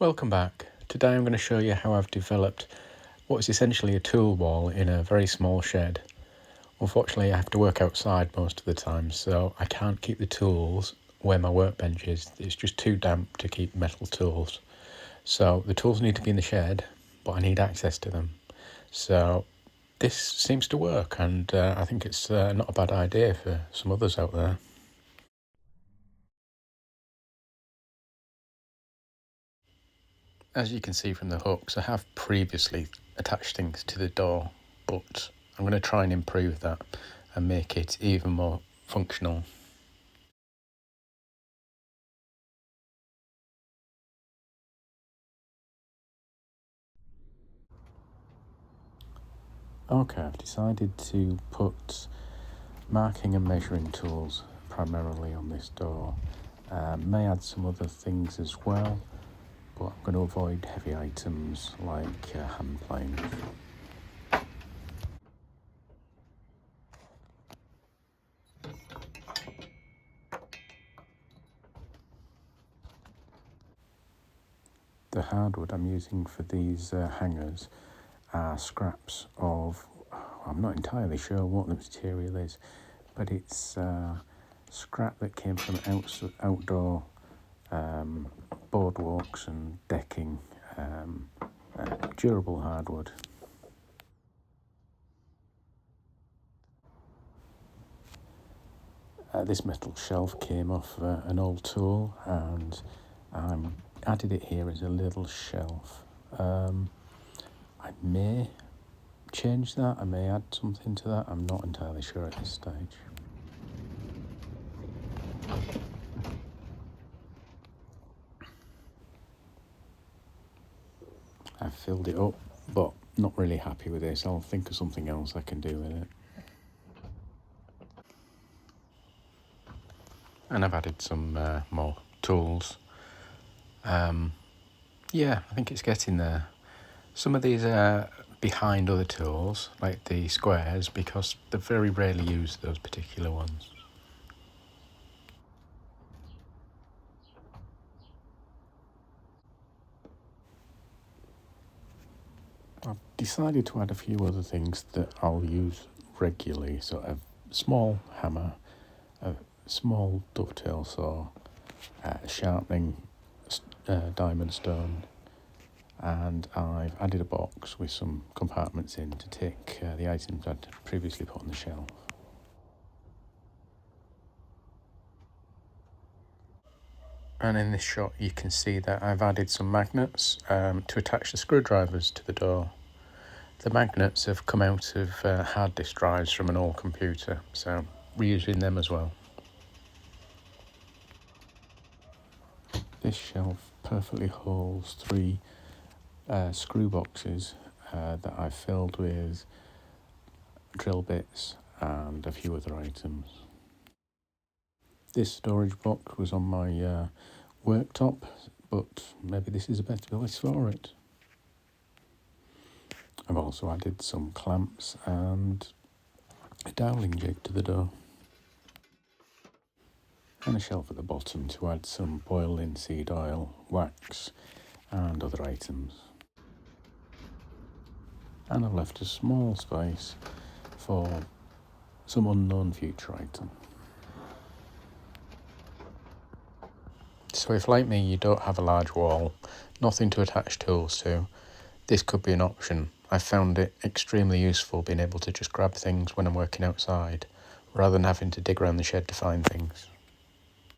Welcome back. Today I'm going to show you how I've developed what is essentially a tool wall in a very small shed. Unfortunately, I have to work outside most of the time, so I can't keep the tools where my workbench is. It's just too damp to keep metal tools. So the tools need to be in the shed, but I need access to them. So this seems to work, and I think it's not a bad idea for some others out there. As you can see from the hooks, I have previously attached things to the door, but I'm going to try and improve that and make it even more functional. Okay, I've decided to put marking and measuring tools primarily on this door. May add some other things as well, but I'm going to avoid heavy items like hand planes. The hardwood I'm using for these hangers are scraps of, I'm not entirely sure what the material is, but it's scrap that came from outdoor boardwalks and decking, durable hardwood. This metal shelf came off an old tool, and I added it here as a little shelf. I may change that, I may add something to that, I'm not entirely sure at this stage. I've filled it up, but not really happy with this. I'll think of something else I can do with it. And I've added some more tools. Yeah, I think it's getting there. Some of these are behind other tools, like the squares, because they very rarely use those particular ones. I've decided to add a few other things that I'll use regularly. So a small hammer, a small dovetail saw, sharpening diamond stone, and I've added a box with some compartments in to take the items I'd previously put on the shelf. And in this shot you can see that I've added some magnets to attach the screwdrivers to the door. The magnets have come out of hard disk drives from an old computer, so reusing them as well. This shelf perfectly holds three screw boxes that I've filled with drill bits and a few other items. This storage box was on my worktop, but maybe this is a better place for it. I've also added some clamps and a doweling jig to the door. And a shelf at the bottom to add some boiled linseed oil, wax and other items. And I've left a small space for some unknown future item. So if, like me, you don't have a large wall, nothing to attach tools to, this could be an option. I found it extremely useful being able to just grab things when I'm working outside, rather than having to dig around the shed to find things.